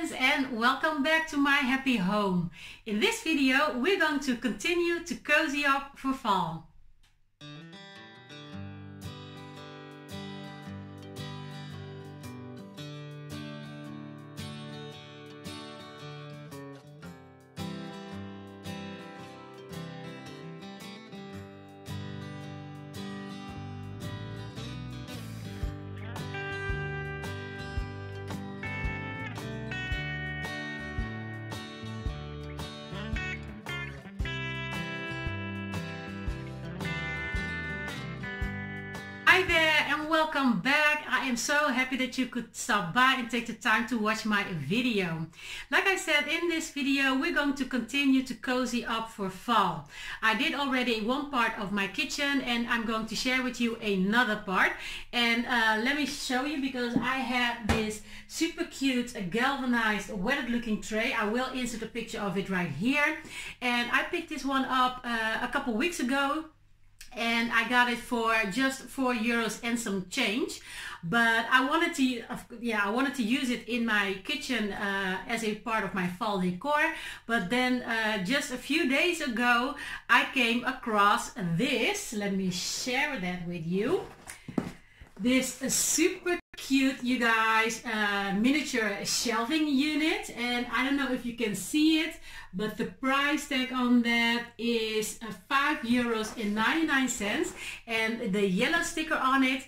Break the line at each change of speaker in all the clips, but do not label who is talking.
friends, and welcome back to my happy home. In this video we're going to continue to cozy up for fall. Hi there and welcome back. I am so happy that you could stop by and take the time to watch my video. Like I said, in this video we're going to continue to cozy up for fall. I did already one part of my kitchen and I'm going to share with you another part. And let me show you, because I have this super cute galvanized weathered looking tray. I will insert a picture of it right here. And I picked this one up a couple weeks ago. And I got it for just €4 and some change, but I wanted to use it in my kitchen as a part of my fall decor. But then just a few days ago I came across this. Let me share that with you. This super cute, you guys, miniature shelving unit, and I don't know if you can see it, but the price tag on that is €5.99, and the yellow sticker on it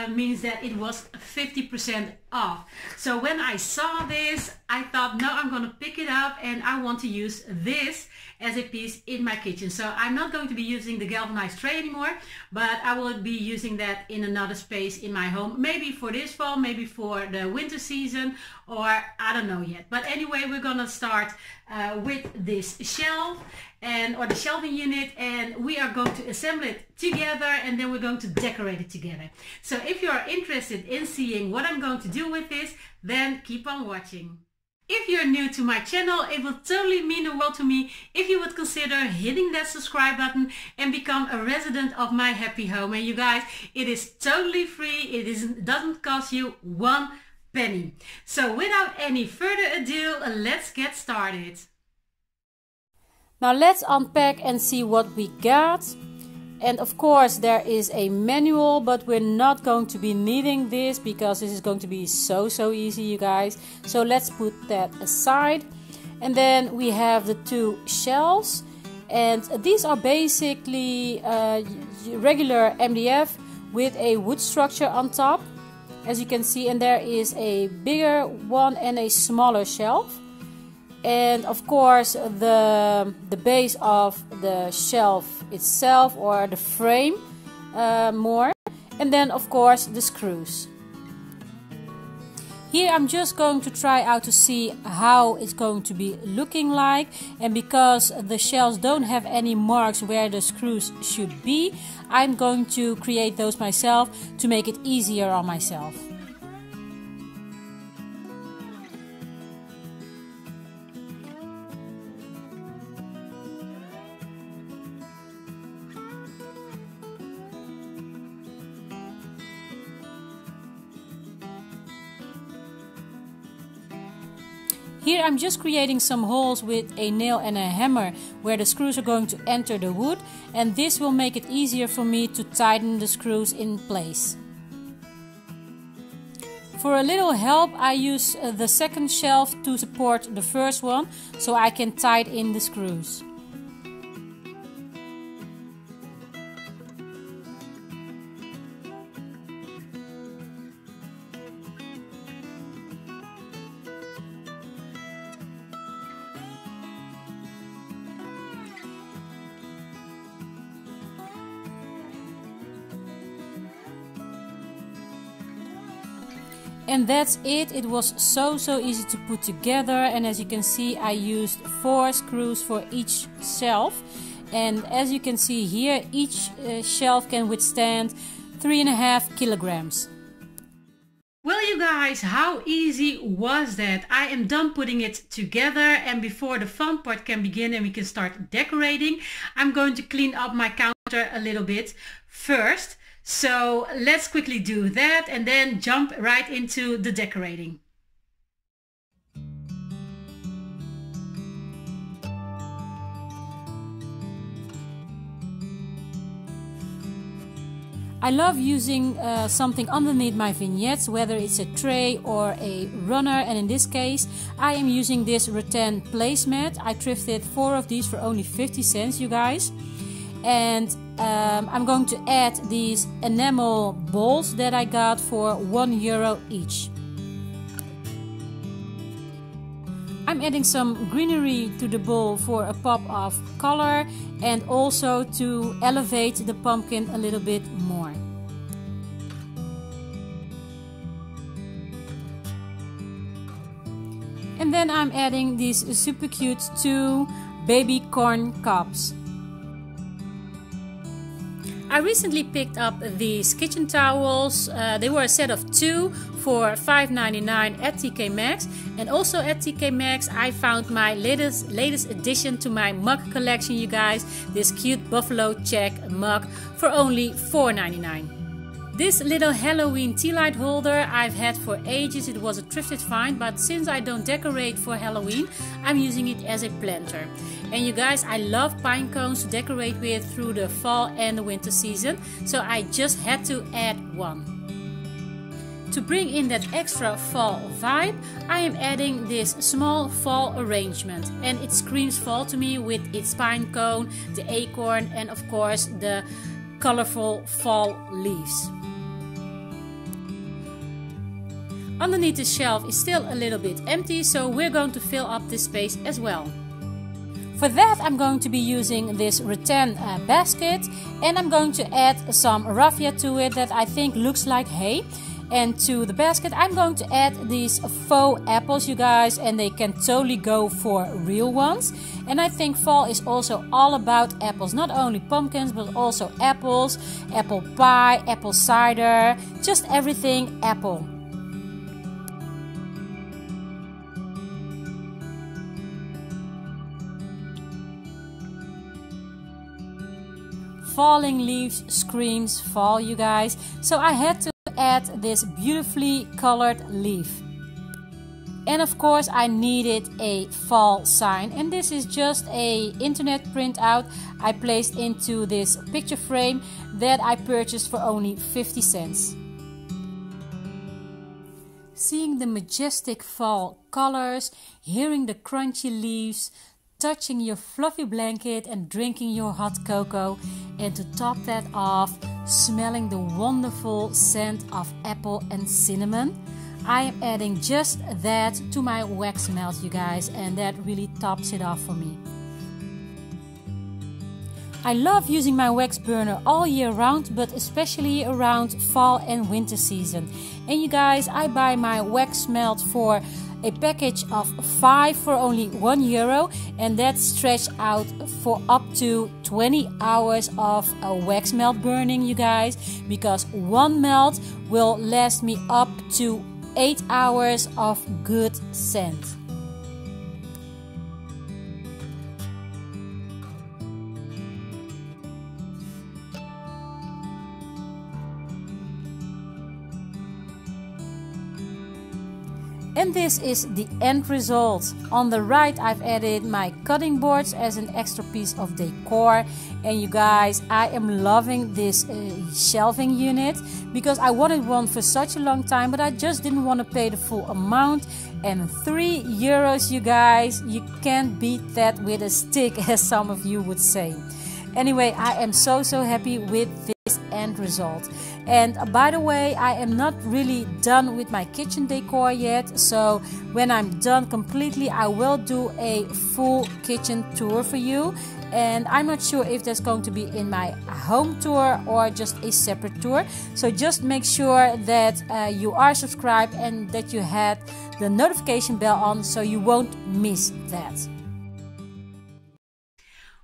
means that it was 50% off. So when I saw this, I thought, no, I'm gonna pick it up and I want to use this as a piece in my kitchen. So I'm not going to be using the galvanized tray anymore, but I will be using that in another space in my home, maybe for this fall, maybe for the winter season, or I don't know yet. But anyway, we're gonna start with this shelf or the shelving unit, and we are going to assemble it together, and then we're going to decorate it together. So if you are interested in seeing what I'm going to do with this, then keep on watching. If you're new to my channel, it will totally mean the world to me if you would consider hitting that subscribe button and become a resident of my happy home. And you guys, it is totally free. It doesn't cost you one penny. So without any further ado, let's get started. Now let's unpack and see what we got. And of course there is a manual, but we're not going to be needing this because this is going to be so easy, you guys. So let's put that aside. And then we have the two shelves, and these are basically regular MDF with a wood structure on top, as you can see. And there is a bigger one and a smaller shelf. And of course the base of the shelf itself, or the frame more, and then of course the screws. Here I'm just going to try out to see how it's going to be looking like, and because the shelves don't have any marks where the screws should be, I'm going to create those myself to make it easier on myself. Here I'm just creating some holes with a nail and a hammer where the screws are going to enter the wood, and this will make it easier for me to tighten the screws in place. For a little help, I use the second shelf to support the first one, so I can tighten in the screws. And that's it. It was so easy to put together, and as you can see I used 4 screws for each shelf, and as you can see here, each shelf can withstand 3.5 kilograms. Well, you guys, how easy was that? I am done putting it together, and before the fun part can begin and we can start decorating, I'm going to clean up my counter a little bit first. So let's quickly do that and then jump right into the decorating.
I love using something underneath my vignettes, whether it's a tray or a runner, and in this case I am using this rattan placemat. I thrifted 4 of these for only 50 cents, you guys. And I'm going to add these enamel balls that I got for €1 each. I'm adding some greenery to the bowl for a pop of color and also to elevate the pumpkin a little bit more. And then I'm adding these super cute 2 baby corn cobs. I recently picked up these kitchen towels. They were a set of 2 for $5.99 at TK Maxx, and also at TK Maxx I found my latest addition to my mug collection, you guys. This cute buffalo check mug for only $4.99. This little Halloween tea light holder I've had for ages. It was a thrifted find, but since I don't decorate for Halloween, I'm using it as a planter. And you guys, I love pine cones to decorate with through the fall and the winter season, so I just had to add one. To bring in that extra fall vibe, I am adding this small fall arrangement, and it screams fall to me with its pine cone, the acorn, and of course the colorful fall leaves. Underneath the shelf is still a little bit empty, so we're going to fill up this space as well. For that I'm going to be using this rattan basket, and I'm going to add some raffia to it that I think looks like hay. And to the basket I'm going to add these faux apples, you guys, and they can totally go for real ones. And I think fall is also all about apples, not only pumpkins but also apples, apple pie, apple cider, just everything apple. Falling leaves screams fall, you guys, so I had to add this beautifully colored leaf. And of course I needed a fall sign, and this is just a internet printout I placed into this picture frame that I purchased for only 50 cents. Seeing the majestic fall colors, hearing the crunchy leaves, touching your fluffy blanket and drinking your hot cocoa, and to top that off, smelling the wonderful scent of apple and cinnamon. I am adding just that to my wax melt, you guys, and that really tops it off for me. I love using my wax burner all year round, but especially around fall and winter season. And you guys, I buy my wax melt for a package of 5 for only €1, and that's stretched out for up to 20 hours of wax melt burning, you guys, because one melt will last me up to 8 hours of good scent. And this is the end result. On the right I've added my cutting boards as an extra piece of decor. And you guys, I am loving this shelving unit because I wanted one for such a long time, but I just didn't want to pay the full amount. And €3, you guys, you can't beat that with a stick, as some of you would say. Anyway, I am so happy with this end result. And by the way, I am not really done with my kitchen decor yet, so when I'm done completely I will do a full kitchen tour for you. And I'm not sure if that's going to be in my home tour or just a separate tour, so just make sure that you are subscribed and that you had the notification bell on so you won't miss that.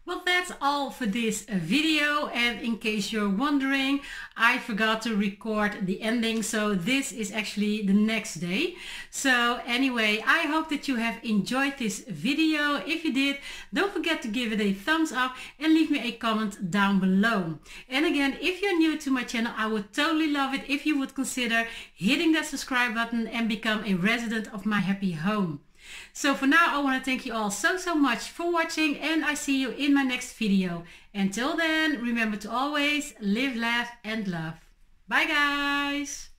Well, that's all for this video, and in case you're wondering, I forgot to record the ending, so this is actually the next day. So anyway, I hope that you have enjoyed this video. If you did, don't forget to give it a thumbs up and leave me a comment down below. And again, if you're new to my channel, I would totally love it if you would consider hitting that subscribe button and become a resident of my happy home. So for now, I want to thank you all so much for watching, and I see you in my next video. Until then, remember to always live, laugh and love. Bye guys!